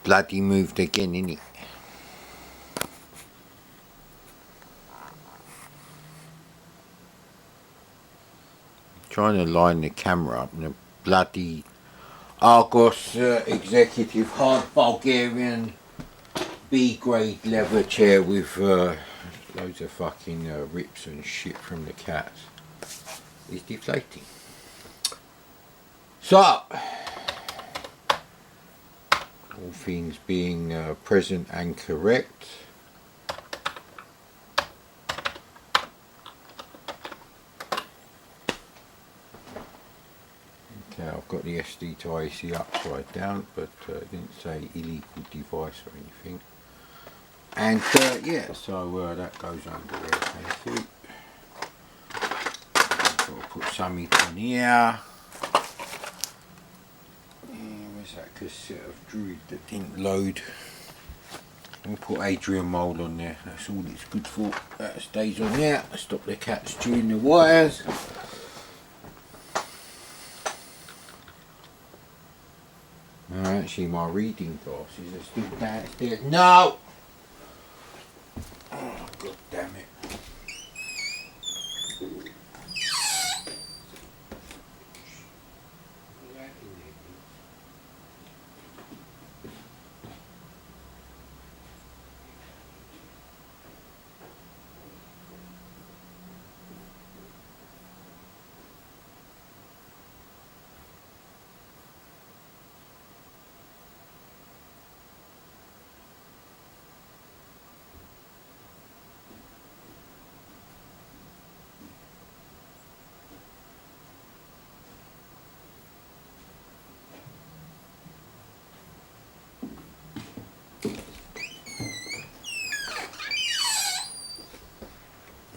Bloody moved again, innit? Trying to line the camera up and a bloody Argos executive hard Bulgarian B-grade leather chair with loads of fucking rips and shit from the cats is deflating. So, all things being present and correct, okay, I've got the SD to AC upside down, but it didn't say illegal device or anything. And yeah, so that goes under there, thank you. Got to put something on here. Where's that cassette of Druid that didn't load? We'll put Adrian Mole on there, that's all it's good for. That stays on there, stop the cats chewing the wires. Actually my reading glasses are still downstairs. No! Oh, god damn it.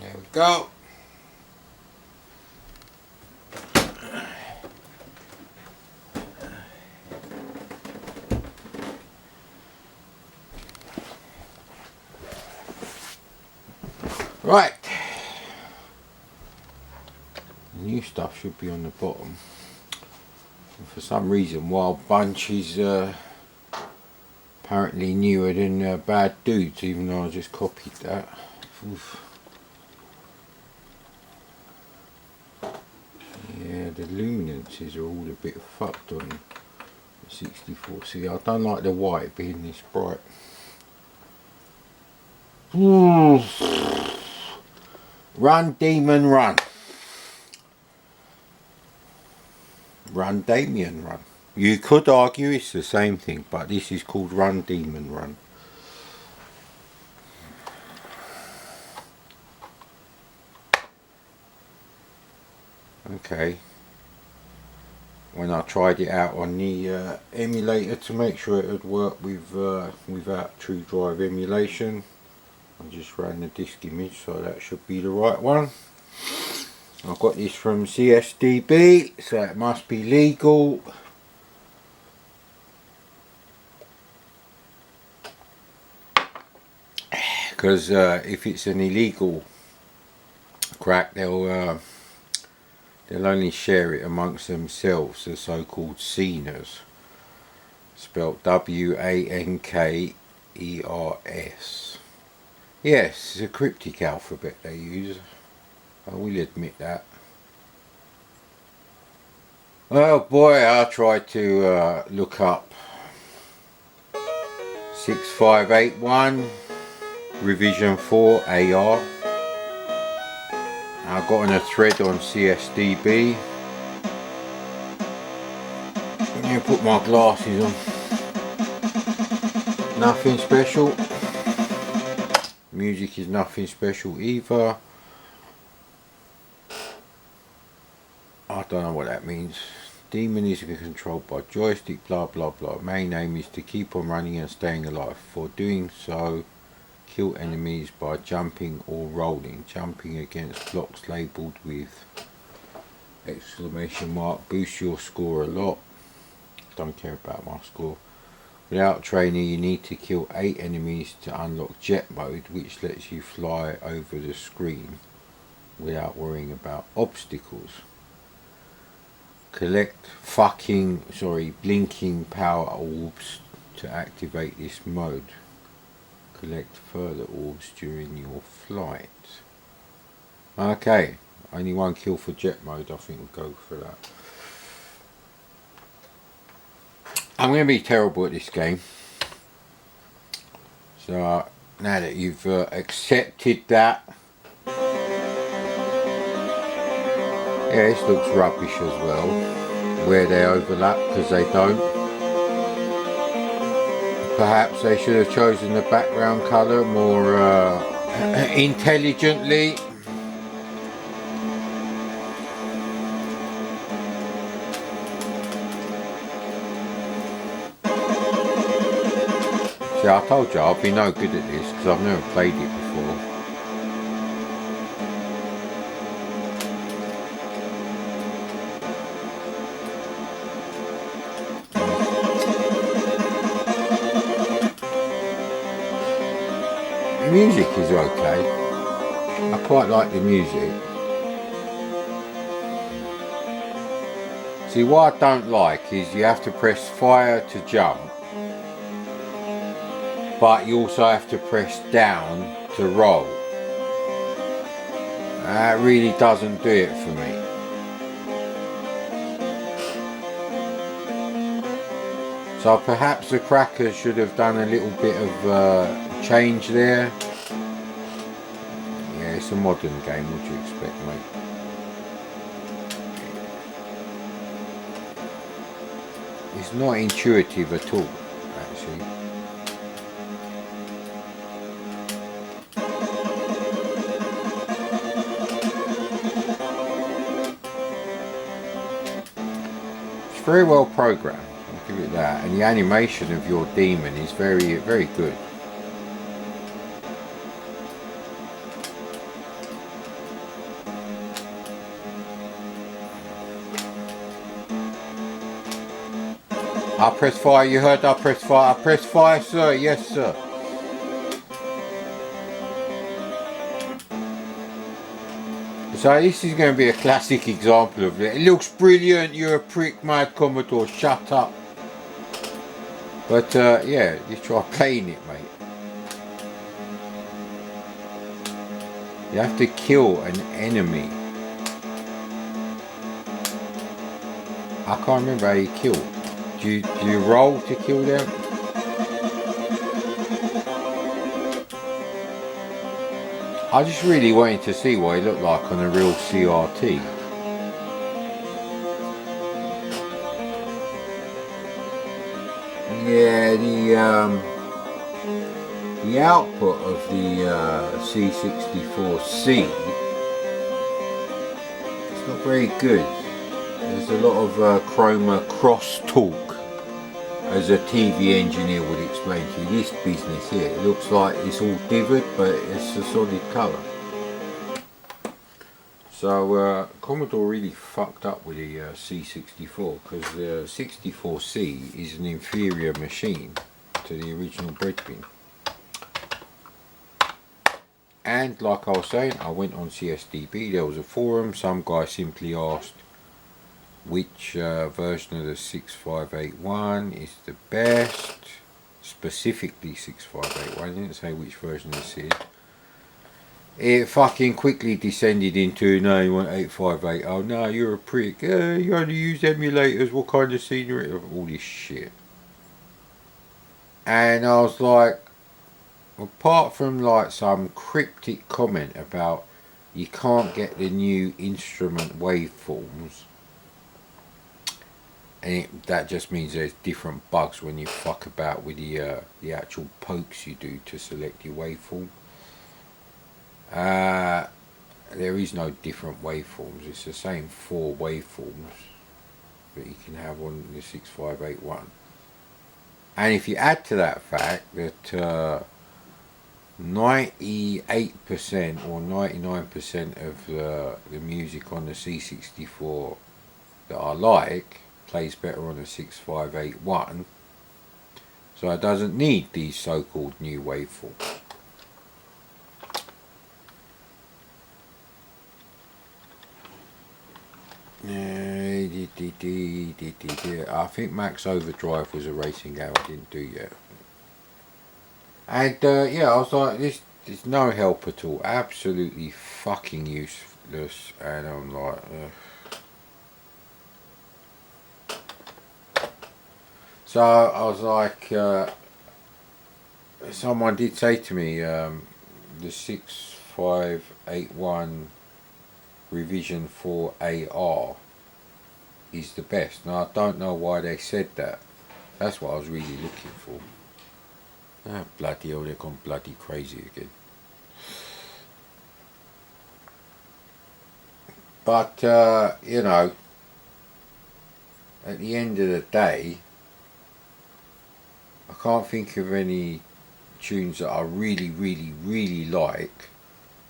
There we go. Right. The new stuff should be on the bottom. And for some reason, Wild Bunch is apparently newer than Bad Dudes, even though I just copied that. Oof. Yeah, the luminances are all a bit fucked on the 64. See, I don't like the white being this bright. Run, demon, run. Run, Damien, run. You could argue it's the same thing, but this is called Run, Demon, Run. Okay. When I tried it out on the emulator to make sure it would work with without True Drive emulation, I just ran the disk image, so that should be the right one. I've got this from CSDB, so it must be legal. Because if it's an illegal crack, they'll only share it amongst themselves, the so-called sceners, spelled W-A-N-K-E-R-S. Yes, it's a cryptic alphabet they use, I will admit that. Oh boy, I tried to look up 6581 revision 4 AR. I got on a thread on CSDB. I'm going to put my glasses on. Nothing special. Music is nothing special either. I don't know what that means. Demon is controlled by joystick, blah blah blah. Main aim is to keep on running and staying alive. For doing so, kill enemies by jumping or rolling. Jumping against blocks labelled with exclamation mark boosts your score a lot. Don't care about my score. Without training, you need to kill 8 enemies to unlock jet mode, which lets you fly over the screen without worrying about obstacles. Collect blinking power orbs to activate this mode. Collect further orbs during your flight. Okay, only one kill for jet mode. I think we'll go for that. I'm going to be terrible at this game. So now that you've accepted that, yeah, this looks rubbish as well, where they overlap, because they don't. Perhaps they should have chosen the background colour more intelligently. See, I told you I'll be no good at this because I've never played it before. The music is okay. I quite like the music. See, what I don't like is you have to press fire to jump, but you also have to press down to roll. That really doesn't do it for me. So perhaps the crackers should have done a little bit of change there. Yeah, it's a modern game, what do you expect, mate? It's not intuitive at all, actually. It's very well programmed, I'll give it that, and the animation of your demon is very, very good. I press fire, you heard I press fire. I press fire, sir, yes sir. So this is going to be a classic example of it. It looks brilliant, you're a prick, mad Commodore, shut up. But yeah, you try playing it, mate. You have to kill an enemy. I can't remember how you kill. Do you roll to kill them? I just really wanted to see what it looked like on a real CRT. Yeah, the output of the C64C, it's not very good. There's a lot of chroma crosstalk, as a TV engineer would explain to you. This business here, it looks like it's all divoted, but it's a solid colour. So Commodore really fucked up with the C64, because the 64C is an inferior machine to the original bread bin. And like I was saying, I went on CSDB, there was a forum, some guy simply asked which version of the 6581 is the best, specifically 6581, I didn't say which version this is. It fucking quickly descended into, no, you want 8580, oh no, you're a prick, you only use emulators, what kind of scenery, all this shit. And I was like, apart from like some cryptic comment about you can't get the new instrument waveforms, and that just means there's different bugs when you fuck about with the actual pokes you do to select your waveform. There is no different waveforms, it's the same 4 waveforms that you can have on the 6581. And if you add to that fact that 98% or 99% of the music on the C64 that I like plays better on a 6581, so it doesn't need these so-called new waveforms. I think Max Overdrive was a racing game I didn't do yet. And yeah, I was like, this is no help at all. Absolutely fucking useless. And I'm like, so I was like, someone did say to me, the 6581 revision for AR is the best. Now I don't know why they said that. That's what I was really looking for. Ah, bloody hell, they're gone bloody crazy again. But, you know, at the end of the day, I can't think of any tunes that I really, really, really like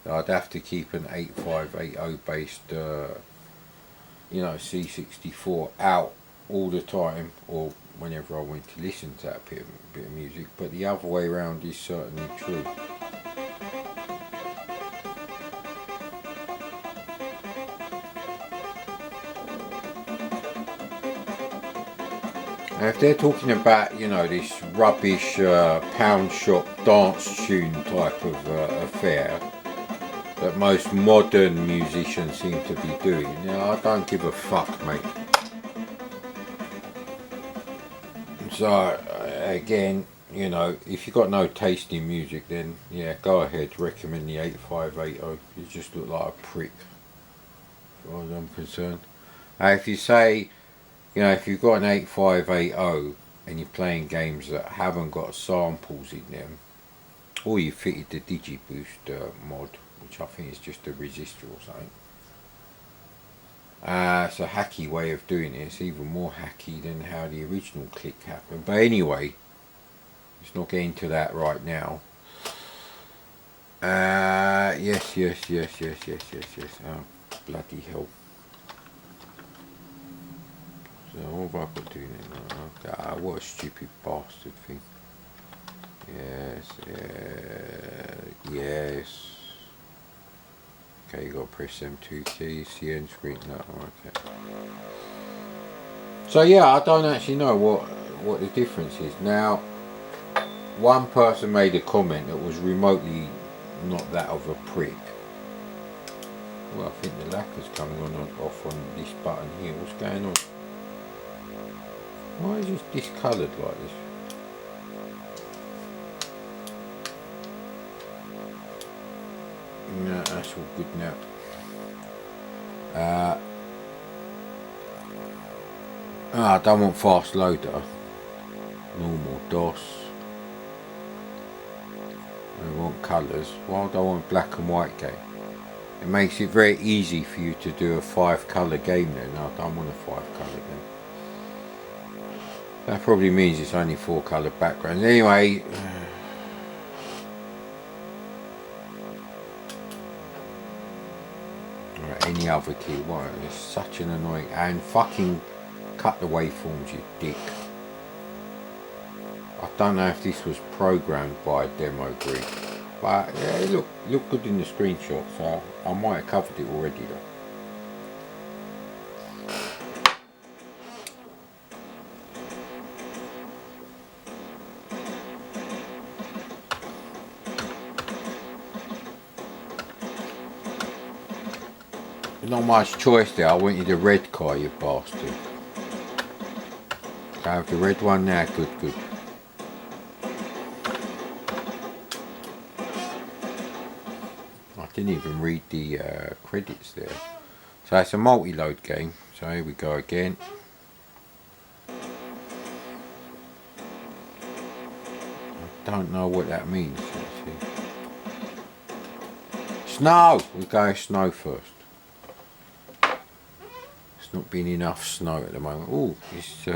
that I'd have to keep an 8580 based, you know, C64 out all the time, or whenever I want to listen to that bit of music, but the other way around is certainly true. Now if they're talking about, you know, this rubbish pound shop dance tune type of affair that most modern musicians seem to be doing, you know, I don't give a fuck, mate. So again, you know, if you've got no taste in music, then yeah, go ahead, recommend the 8580. You just look like a prick, as far as I'm concerned. If you say, you know, if you've got an 8580 and you're playing games that haven't got samples in them, or you fitted the DigiBoost mod, which I think is just a resistor or something. It's a hacky way of doing it. It's even more hacky than how the original click happened. But anyway, let's not get into that right now. Yes. Oh, bloody hell. So what have I got doing it now? What a stupid bastard thing. Yes. Okay, you got to press them two keys. The end screen. No, okay. So yeah, I don't actually know what the difference is. Now, one person made a comment that was remotely not that of a prick. Well, I think the lacquer's coming on and off on this button here. What's going on? Why is this discoloured like this? No, that's all good now. I don't want fast loader. Normal DOS. I want colours. Why do I want black and white game? It makes it very easy for you to do a 5-colour game then. I don't want a 5-colour game. That probably means it's only 4-colour backgrounds. Anyway. Any other key. Why? It's such an annoying. And fucking cut the waveforms, you dick. I don't know if this was programmed by a demo group, but yeah, it looked good in the screenshot, so I might have covered it already though. Not much choice there. I wanted a red car, you bastard. I have the red one now. Good. I didn't even read the credits there. So it's a multi-load game. So here we go again. I don't know what that means. Snow! We'll go snow first. Not been enough snow at the moment. Oh, it's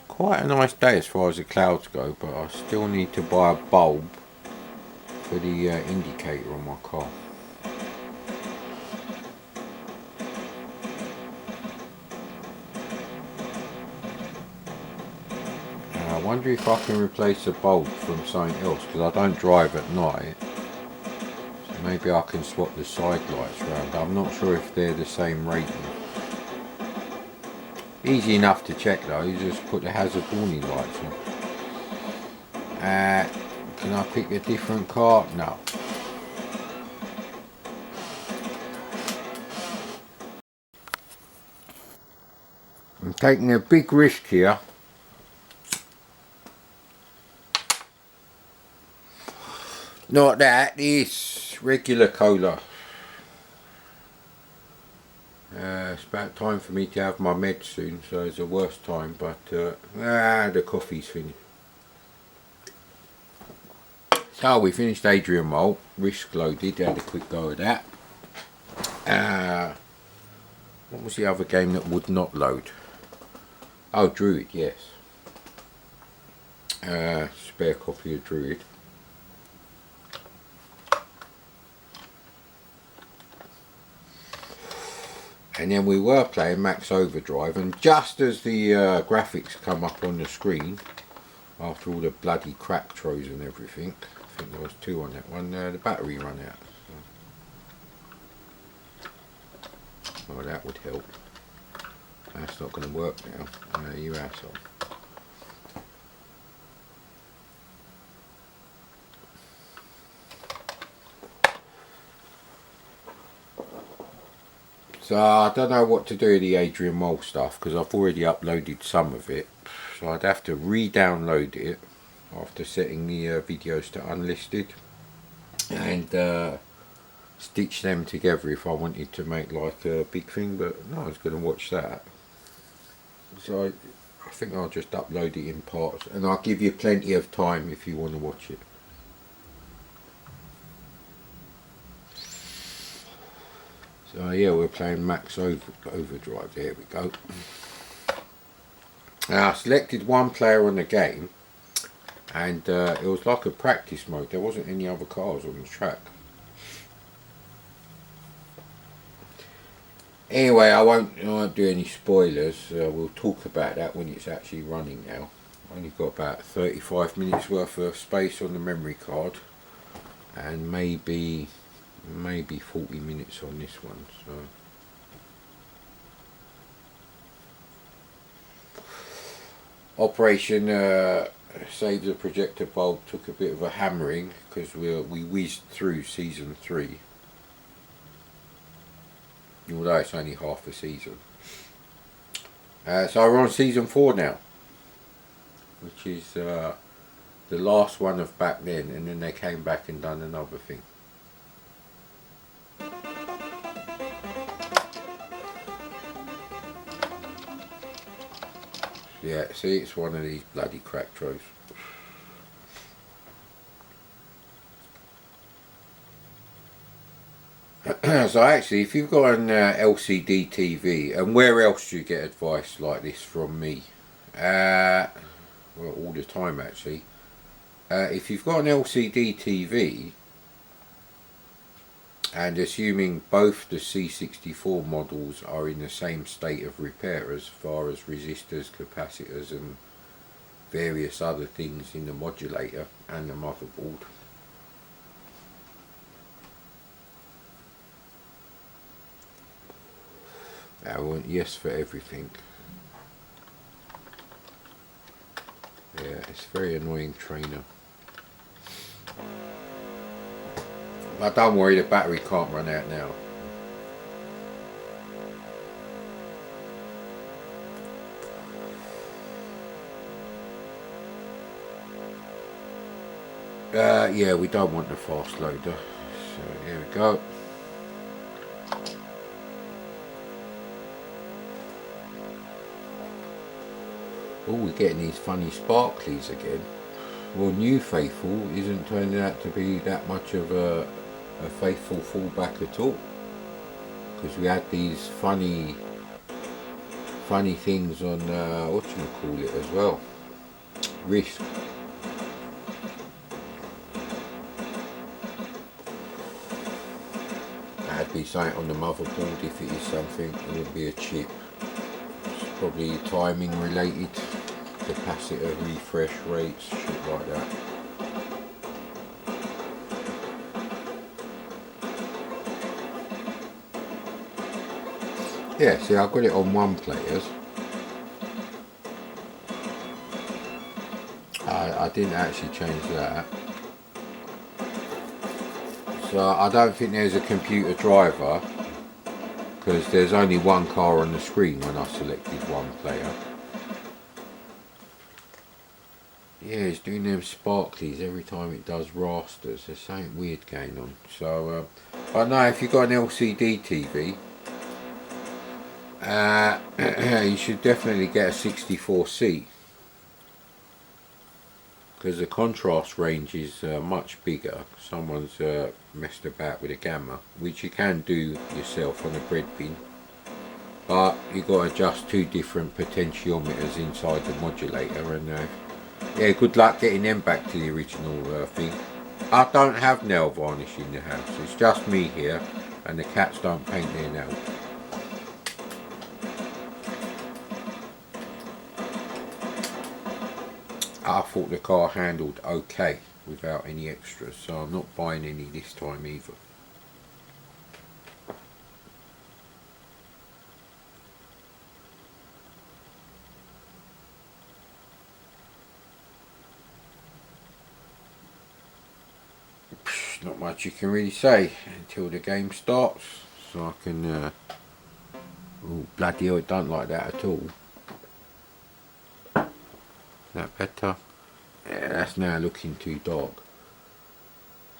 quite a nice day as far as the clouds go, but I still need to buy a bulb for the indicator on my car. I wonder if I can replace a bulb from something else, because I don't drive at night. So maybe I can swap the side lights around. I'm not sure if they're the same rating. Easy enough to check though, you just put the hazard warning lights on. Can I pick a different car? No. I'm taking a big risk here. Not that, this regular cola. It's about time for me to have my meds soon, so it's the worst time, but the coffee's finished. So we finished Adrian Mole, risk loaded, had a quick go at that. What was the other game that would not load? Oh, Druid, yes. Spare copy of Druid. And then we were playing Max Overdrive, and just as the graphics come up on the screen, after all the bloody crack throws and everything, I think there was 2 on that one, the battery ran out. So. Oh, that would help. That's not going to work now, you asshole. So I don't know what to do with the Adrian Mole stuff, because I've already uploaded some of it. So I'd have to re-download it after setting the videos to unlisted, and stitch them together if I wanted to make like a big thing, but no one's going to watch that. So I think I'll just upload it in parts, and I'll give you plenty of time if you want to watch it. So yeah, we're playing Max Overdrive, there we go. Now I selected one player on the game, and it was like a practice mode, there wasn't any other cars on the track. Anyway, I won't do any spoilers, we'll talk about that when it's actually running now. I've only got about 35 minutes worth of space on the memory card, and maybe 40 minutes on this one. So Operation Save the Projector Bulb took a bit of a hammering because we whizzed through season 3, although it's only half a season. So we're on season 4 now, which is the last one of back then, and then they came back and done another thing. Yeah, see, it's one of these bloody crack throws. So actually, if you've got an LCD TV, and where else do you get advice like this from me? Well, all the time actually. If you've got an LCD TV, and assuming both the C64 models are in the same state of repair as far as resistors, capacitors and various other things in the modulator and the motherboard, I want yes for everything. Yeah, it's a very annoying trainer. But don't worry, the battery can't run out now. Yeah, we don't want the fast loader. So here we go. Oh, we're getting these funny sparklies again. Well, New Faithful isn't turning out to be that much of a faithful fallback at all, because we had these funny things on whatchamacallit as well, Risk. That'd be something on the motherboard. If it is something, it would be a chip. It's probably timing related, capacitor refresh rates, shit like that. Yeah, see, I've got it on one players, I didn't actually change that. So I don't think there's a computer driver because there's only one car on the screen when I selected one player. Yeah, it's doing them sparklies every time it does rasters. There's something weird going on. So, but no, if you've got an LCD TV, you should definitely get a 64C because the contrast range is much bigger. Someone's messed about with a gamma, which you can do yourself on a bread bin, but you've got to adjust two different potentiometers inside the modulator, and yeah, good luck getting them back to the original thing. I don't have nail varnish in the house, it's just me here, and the cats don't paint their nails. I thought the car handled okay without any extras, so I'm not buying any this time either. Not much you can really say until the game starts, so I can oh bloody hell, it don't like that at all. That better? Yeah, that's now looking too dark.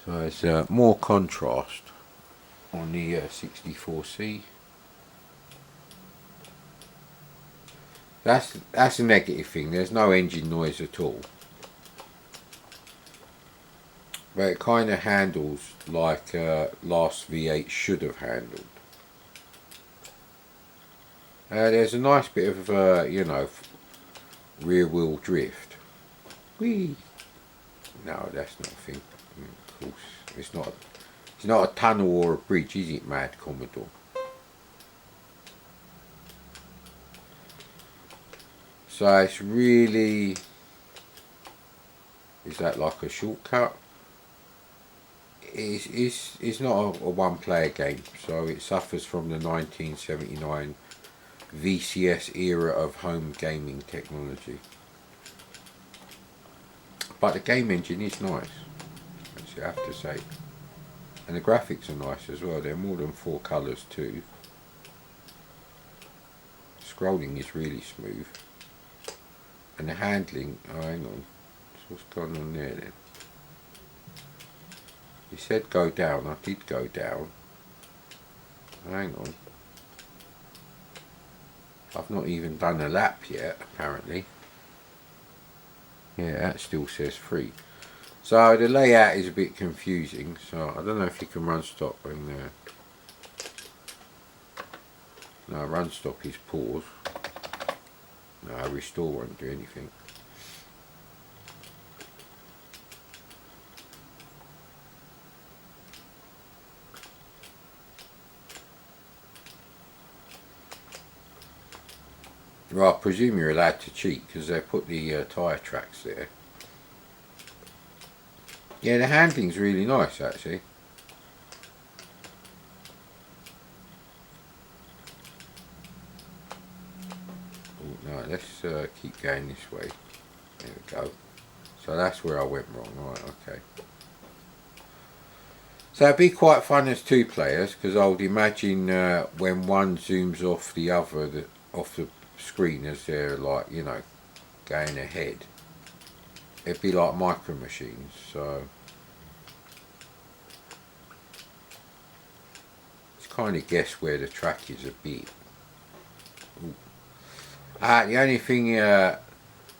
So there's more contrast on the 64C. That's a negative thing. There's no engine noise at all, but it kind of handles like last V8 should have handled. There's a nice bit of you know, rear wheel drift. Whee! No, that's not a thing. Of course, it's not. It's not a tunnel or a bridge, is it, Mad Commodore? So it's really. Is that like a shortcut? It's not a one-player game, so it suffers from the 1979 VCS era of home gaming technology. But the game engine is nice, I have to say. And the graphics are nice as well. They're more than 4 colours too. Scrolling is really smooth. And the handling, oh hang on. So what's going on there then? You said go down, I did go down. Hang on. I've not even done a lap yet, apparently. Yeah, that still says 3. So the layout is a bit confusing, so I don't know if you can run stop when no, run stop is pause. No, restore won't do anything. Well, I presume you're allowed to cheat because they put the tyre tracks there. Yeah, the handling's really nice actually. Oh, no, let's keep going this way. There we go. So that's where I went wrong. Right, okay. So it'd be quite fun as 2 players because I would imagine when one zooms off the other, off the screen as they're like, you know, going ahead. It'd be like Micro Machines, so it's kind of guess where the track is a bit. The only thing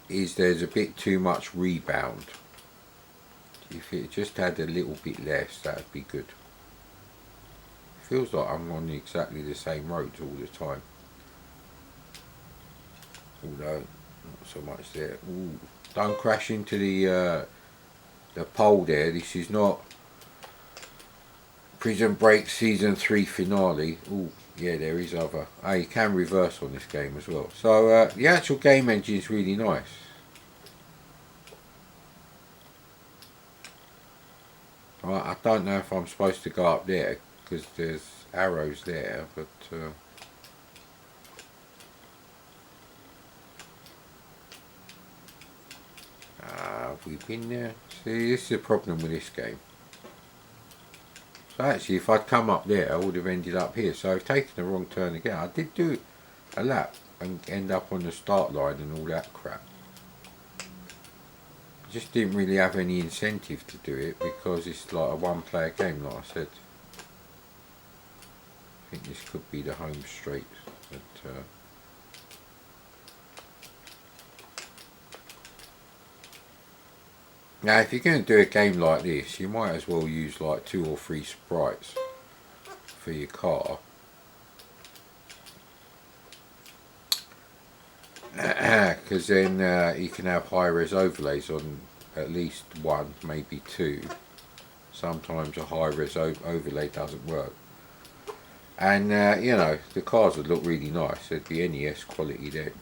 is there's a bit too much rebound. If it just had a little bit less, that'd be good. Feels like I'm on exactly the same roads all the time. Although not so much there. Ooh, don't crash into the pole there. This is not Prison Break season 3 finale. Ooh, yeah, there is other. You can reverse on this game as well. So the actual game engine is really nice. I don't know if I'm supposed to go up there because there's arrows there, but We've been there. See, this is the problem with this game. So actually, if I'd come up there, I would have ended up here. So I've taken the wrong turn again. I did do a lap and end up on the start line and all that crap. Just didn't really have any incentive to do it because it's like a one-player game, like I said. I think this could be the home straight. But, now, if you're going to do a game like this, you might as well use like 2 or 3 sprites for your car. Because then you can have high-res overlays on at least 1, maybe 2. Sometimes a high-res overlay doesn't work. And you know, the cars would look really nice. There'd be NES quality then.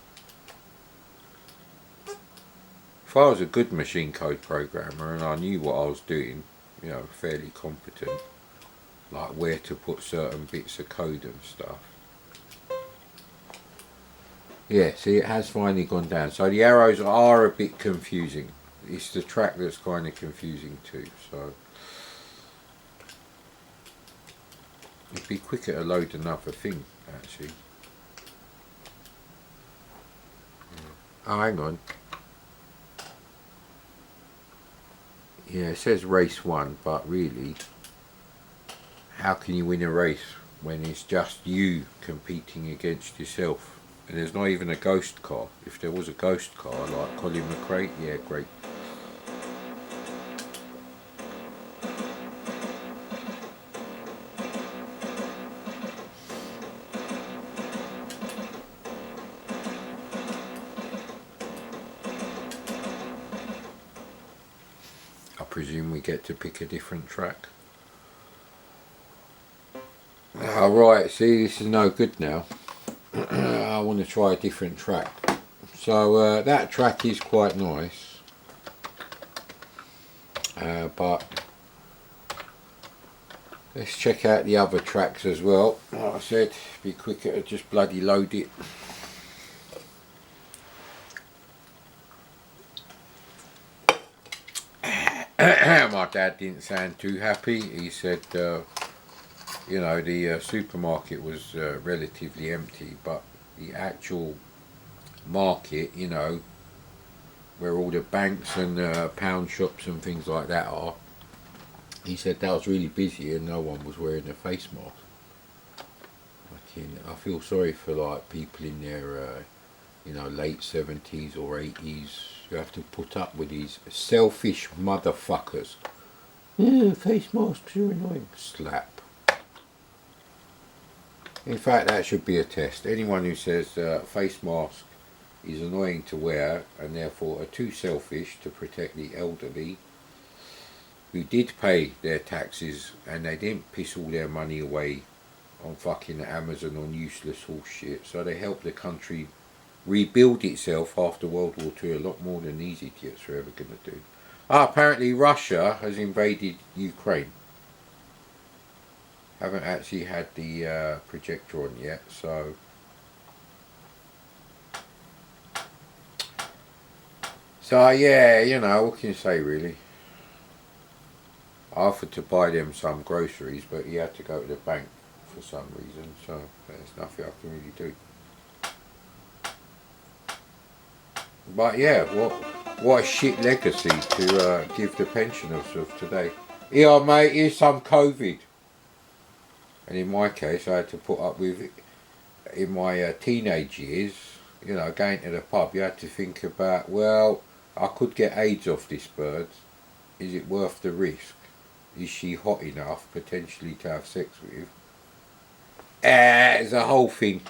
If I was a good machine code programmer and I knew what I was doing, you know, fairly competent, like where to put certain bits of code and stuff. Yeah, see, it has finally gone down. So the arrows are a bit confusing. It's the track that's kind of confusing too. So it'd be quicker to load another thing, actually. Oh, hang on. Yeah, it says race 1, but really, how can you win a race when it's just you competing against yourself? And there's not even a ghost car. If there was a ghost car like Colin McRae, yeah, great. I presume we get to pick a different track. Alright, see, this is no good now. I want to try a different track. So that track is quite nice. But let's check out the other tracks as well. Like I said, it'd be quicker to just bloody load it. My dad didn't sound too happy. He said, you know, the supermarket was relatively empty, but the actual market, you know, where all the banks and pound shops and things like that are, he said that was really busy and no one was wearing a face mask. I feel sorry for like people in their you know, late 70s or 80s who have to put up with these selfish motherfuckers. Yeah, face masks are annoying. Slap. In fact, that should be a test. Anyone who says face mask is annoying to wear and therefore are too selfish to protect the elderly who did pay their taxes and they didn't piss all their money away on fucking Amazon on useless horse shit, so they helped the country rebuild itself after World War II a lot more than these idiots are ever going to do. Apparently Russia has invaded Ukraine. Haven't actually had the projector on yet, so yeah, you know, what can you say really? I offered to buy them some groceries, but he had to go to the bank for some reason, so there's nothing I can really do. But yeah, what a shit legacy to give the pensioners of today. Yeah, mate, here's some COVID. And in my case, I had to put up with it. In my teenage years, you know, going to the pub, you had to think about, well, I could get AIDS off this bird. Is it worth the risk? Is she hot enough, potentially, to have sex with? It's a whole thing.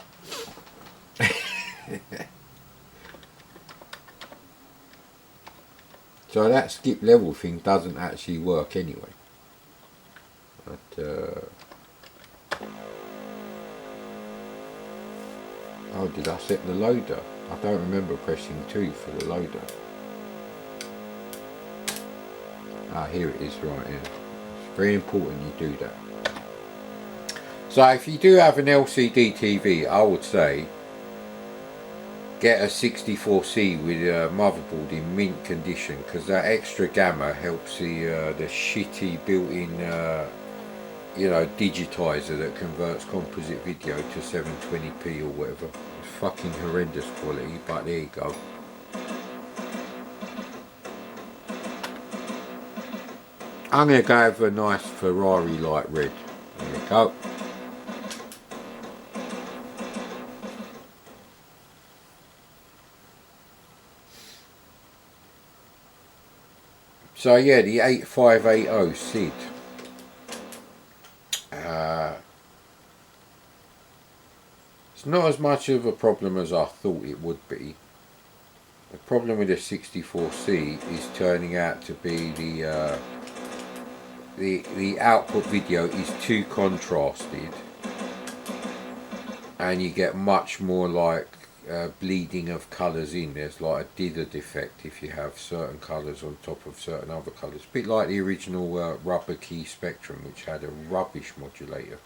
So that skip level thing doesn't actually work anyway. But, oh, did I set the loader? I don't remember pressing 2 for the loader. Ah, here it is, right here. It's very important you do that. So if you do have an LCD TV, I would say get a 64C with a motherboard in mint condition, because that extra gamma helps the shitty built-in you know, digitizer that converts composite video to 720p or whatever. It's fucking horrendous quality, but there you go. I'm going to go with a nice Ferrari light red. There you go. So yeah, the 8580 SID. It's not as much of a problem as I thought it would be. The problem with the 64C is turning out to be the output video is too contrasted, and you get much more like bleeding of colours in. There's like a dither defect if you have certain colours on top of certain other colours. A bit like the original rubber key Spectrum, which had a rubbish modulator.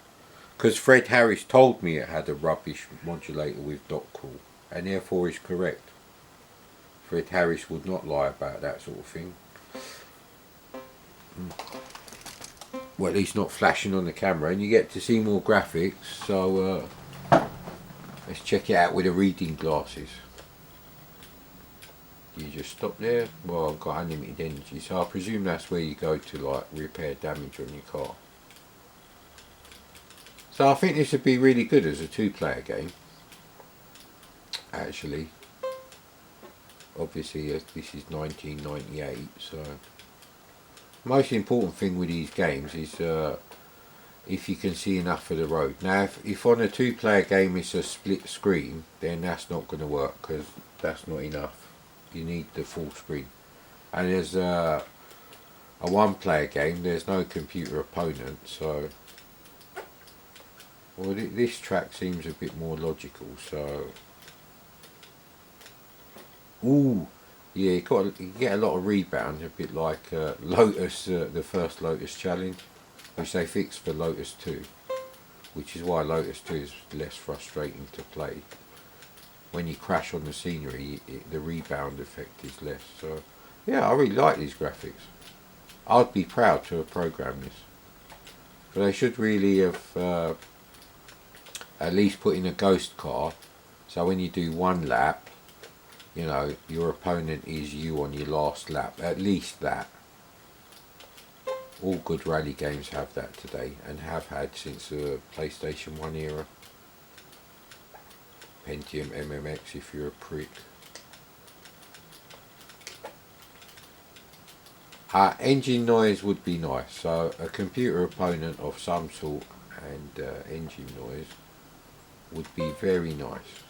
Because Fred Harris told me it had a rubbish modulator with dot cool, and therefore is correct. Fred Harris would not lie about that sort of thing. Well, at least not flashing on the camera, and you get to see more graphics. So let's check it out with the reading glasses. Do you just stop there? Well, I've got unlimited energy, so I presume that's where you go to like repair damage on your car. So I think this would be really good as a two-player game. Actually, obviously this is 1998, so most important thing with these games is if you can see enough of the road. Now if on a two-player game it's a split screen, then that's not going to work, because that's not enough. You need the full screen. And there's a one-player game, there's no computer opponent, so well, this track seems a bit more logical. So ooh, yeah, you get a lot of rebound, a bit like Lotus, the first Lotus challenge, which they fixed for Lotus 2, which is why Lotus 2 is less frustrating to play. When you crash on the scenery, the rebound effect is less. So yeah, I really like these graphics. I'd be proud to have programmed this, but they should really have at least put in a ghost car, so when you do one lap, you know, your opponent is you on your last lap. At least that. All good rally games have that today, and have had since the PlayStation 1 era. Pentium MMX if you're a prick. Engine noise would be nice, so a computer opponent of some sort and engine noise would be very nice.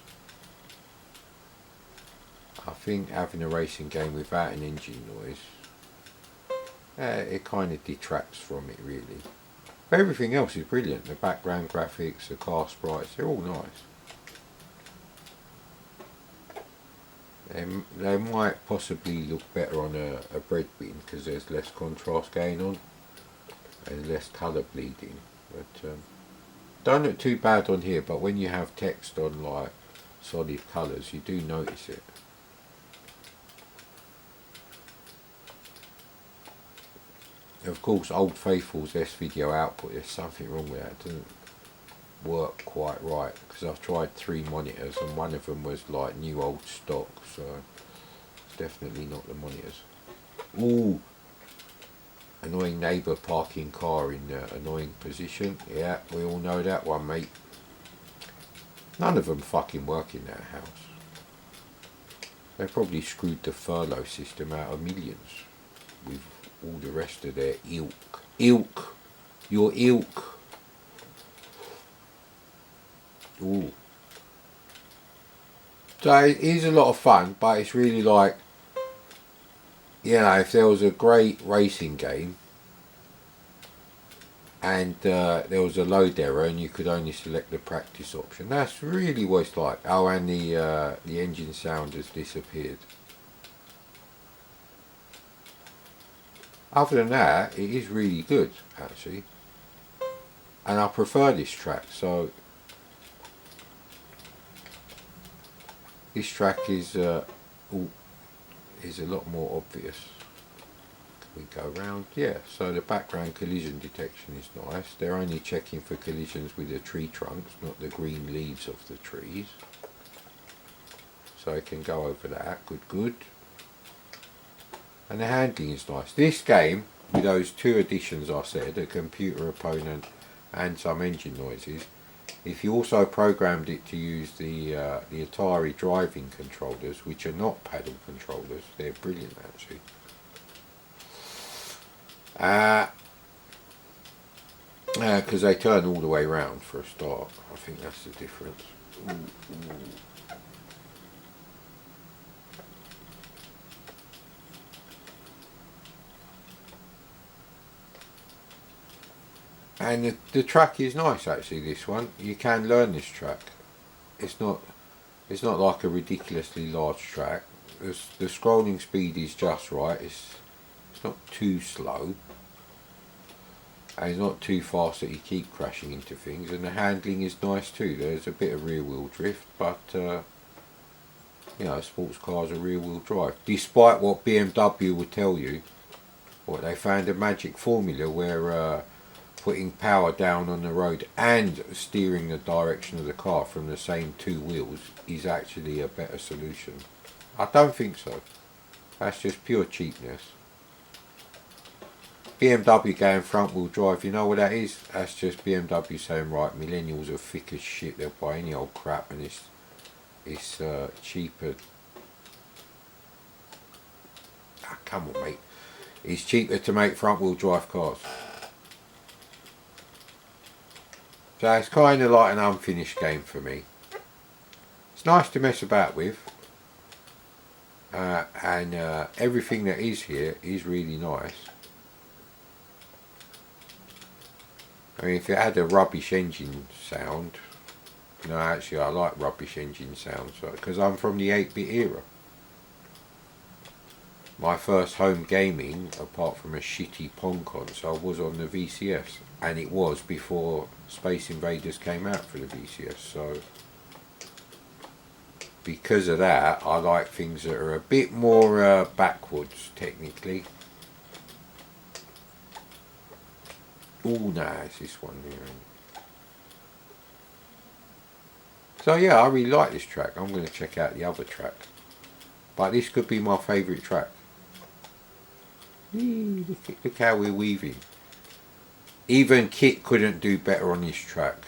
I think having a racing game without an engine noise, it kind of detracts from it really. But everything else is brilliant. The background graphics, the car sprites, they're all nice. They might possibly look better on a bread bin because there's less contrast going on and less colour bleeding. But don't look too bad on here, but when you have text on like solid colours, you do notice it. Of course, Old Faithful's S-Video output, there's something wrong with that. It doesn't work quite right, because I've tried 3 monitors and one of them was like new old stock, so it's definitely not the monitors. Ooh, annoying neighbour parking car in annoying position. Yeah, we all know that one, mate. None of them fucking work in that house. They probably screwed the furlough system out of millions with all the rest of their ilk. Your ilk. Ooh. So it is a lot of fun, but it's really like, you know, if there was a great racing game and there was a load error and you could only select the practice option, that's really what it's like. Oh, and the engine sound has disappeared. Other than that, it is really good actually, and I prefer this track. So This track is a lot more obvious. We go round, yeah, so the background collision detection is nice. They're only checking for collisions with the tree trunks, not the green leaves of the trees. So I can go over that, good. And the handling is nice. This game, with those 2 additions I said, a computer opponent and some engine noises, if you also programmed it to use the Atari driving controllers, which are not paddle controllers, they're brilliant actually. Because they turn all the way round for a start. I think that's the difference. And the track is nice actually. This one, you can learn this track. It's not like a ridiculously large track. The scrolling speed is just right. It's not too slow. And it's not too fast that you keep crashing into things, and the handling is nice too. There's a bit of rear wheel drift, but you know, sports cars are rear wheel drive. Despite what BMW would tell you, what they found a magic formula where putting power down on the road and steering the direction of the car from the same 2 wheels is actually a better solution. I don't think so. That's just pure cheapness. BMW going front wheel drive, you know what that is? That's just BMW saying, right, millennials are thick as shit, they'll buy any old crap, and it's cheaper. Ah, come on mate, it's cheaper to make front wheel drive cars. So it's kind of like an unfinished game for me. It's nice to mess about with, and everything that is here is really nice. I mean, if it had a rubbish engine sound, no, actually I like rubbish engine sounds because I'm from the 8-bit era. My first home gaming, apart from a shitty Pong console, was on the VCS, and it was before Space Invaders came out for the VCS. So because of that, I like things that are a bit more backwards technically. Oh no, it's this one here. So yeah, I really like this track. I'm going to check out the other track. But this could be my favourite track. Look how we're weaving. Even Kit couldn't do better on this track,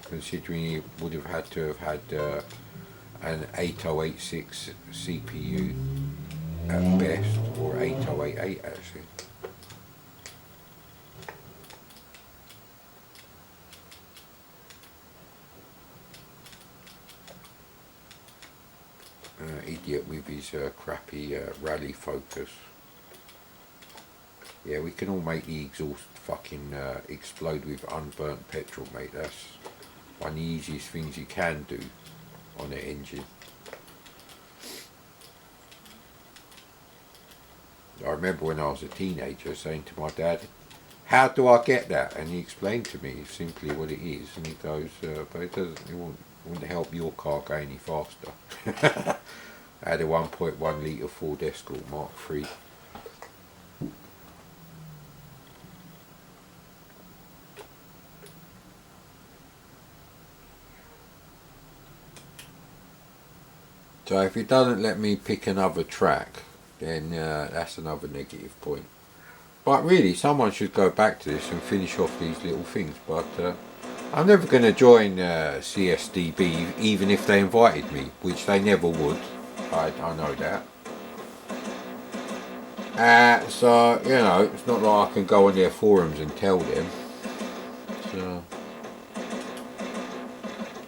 considering he would have had to have had an 8086 CPU at best, or 8088 actually. Idiot with his crappy rally focus. Yeah, we can all make the exhaust fucking explode with unburnt petrol, mate. That's one of the easiest things you can do on an engine. I remember when I was a teenager saying to my dad, how do I get that? And he explained to me simply what it is, and he goes, but it wouldn't help your car go any faster. I had a 1.1 litre Ford Escort Mark III. So if it doesn't let me pick another track, then that's another negative point. But really, someone should go back to this and finish off these little things. But I'm never going to join CSDB, even if they invited me, which they never would. I know that. So, you know, it's not like I can go on their forums and tell them. So,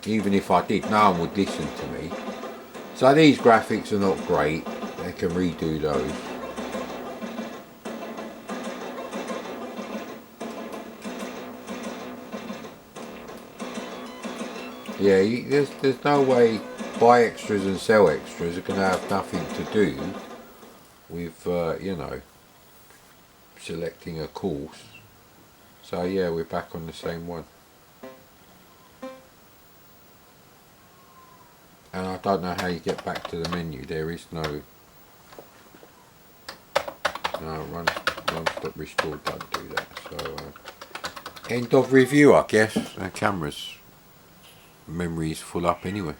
even if I did, no one would listen to me. So these graphics are not great. They can redo those. Yeah, there's no way buy extras and sell extras are going to have nothing to do with, you know, selecting a course. So yeah, we're back on the same one. And don't know how you get back to the menu. There is no run stop restore, don't do that. So end of review, I guess. The camera's memory is full up anyway.